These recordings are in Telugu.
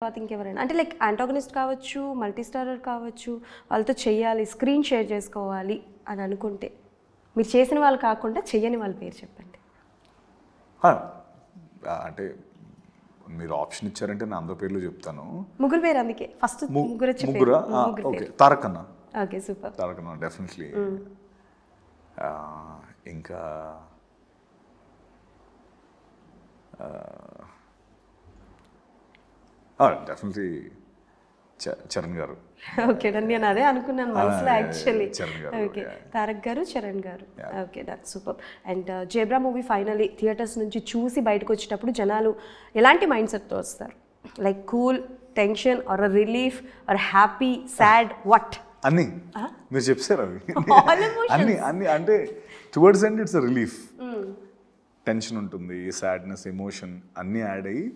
తర్వాత ఇంకెవరైనా అంటే లైక్ యాంటాగనిస్ట్ కావచ్చు, మల్టీ స్టారర్ కావచ్చు, వాళ్ళతో చెయ్యాలి, స్క్రీన్ షేర్ చేసుకోవాలి అని అనుకుంటే మీరు చేసిన వాళ్ళు కాకుండా చెయ్యని వాళ్ళ పేరు చెప్పండి. అంటే మీరు ఆప్షన్ ఇచ్చారంటే నా అందరి పేర్లు చెప్తాను. ముగ్గురు పేరు అందుకే ఫస్ట్ ముగ్గురు ముగ్గురా? ఓకే, తారక్ అన్న. Okay, super. తారక్ అన్న డెఫినెట్లీ. ఇంకా డెఫినెట్లీ చరణ్ గారు. ఓకే, నేను అదే అనుకున్నాను మనసులో యాక్చువల్లీ. చరణ్ గారు. ఓకే, తారక్ గారు, చరణ్ గారు. Okay, that super. And Zebra movie finally theatres నుంచి చూసి బయటకు వచ్చేటప్పుడు జనాలు ఎలాంటి మైండ్ సెట్తో వస్తారు? Like cool, tension, or relief, or happy, sad, what? అన్నీ మీరు చెప్పారు అవి అన్ని అన్ని. అంటే towards end it's relief. Tension ఉంటుంది, సాడ్నెస్, ఎమోషన్ అన్నీ యాడ్ అయ్యి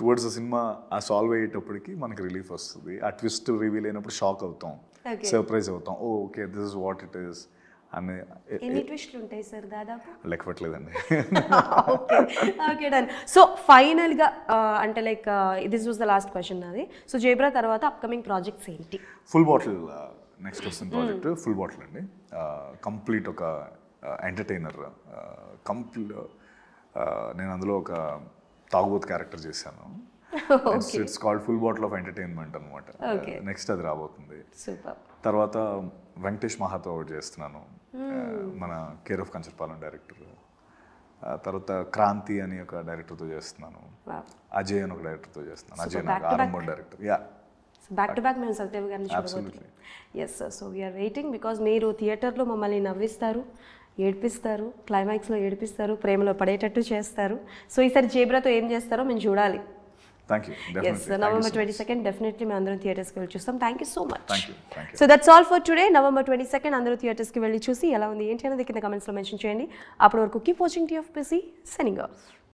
టువర్డ్స్ సినిమా ఆ సాల్వ్ అయ్యేటప్పటికి మనకి రిలీఫ్ వస్తుంది. ఆ ట్విస్ట్ రివీల్ అయినప్పుడు షాక్ అవుతాం, సర్ప్రైజ్ అవుతాం. Okay, this is what it is అని. ఎన్ని ట్విస్ట్లు ఉంటాయి సార్ దాదాపు? లెక్కపట్లేదండి. Okay, done. సో ఫైనల్గా అంటే like this was the last question నాది. సో జేబ్రా తర్వాత అప్కమింగ్ ప్రాజెక్ట్స్ ఏంటి? ఫుల్ బాటిల్ నెక్స్ట్ వస్తున్న ప్రాజెక్ట్ ఫుల్ బాటిల్ అండి. కంప్లీట్ ఒక ఎంటర్టైనర్. నేను అందులో ఒక తాగుబోతు క్యారెక్టర్ చేశాను. It's called full bottle of entertainment అనమాట. నెక్స్ట్ అది రాబోతుంది. తర్వాత వెంకటేష్ మహాతో ఒకటి చేస్తున్నాను, మన కేర్ ఆఫ్ కంచర్పాలెం డైరెక్టర్. తర్వాత క్రాంతి అని ఒక డైరెక్టర్తో చేస్తున్నాను. అజయ్ అని ఒక డైరెక్టర్తో చేస్తున్నాను. అజయ్ ఆరంభ డైరెక్టర్. బ్యాక్ టు బ్యాక్ మేము సత్యవ్ గారిని చూడబోతున్నాం. Yes sir, so we're waiting because మీరు థియేటర్లో మమ్మల్ని నవ్విస్తారు, ఏడిపిస్తారు, క్లైమాక్స్లో ఏడిపిస్తారు, ప్రేమలో పడేటట్టు చేస్తారు. సో ఈసారి జేబ్రాతో ఏం చేస్తారో మేము చూడాలి. ఎస్, November 22nd డెఫినెట్లీ మేము అందరం థియేటర్స్కి వెళ్ళి చూస్తాం. Thank you so much. So that's all for today. November 22nd అందరూ థియేటర్స్కి వెళ్ళి చూసి ఎలా ఉంది ఏంటి అనేది కింద కమెంట్స్లో మెన్షన్ చేయండి. అప్పటి వరకు keep watching TFPC, signing off.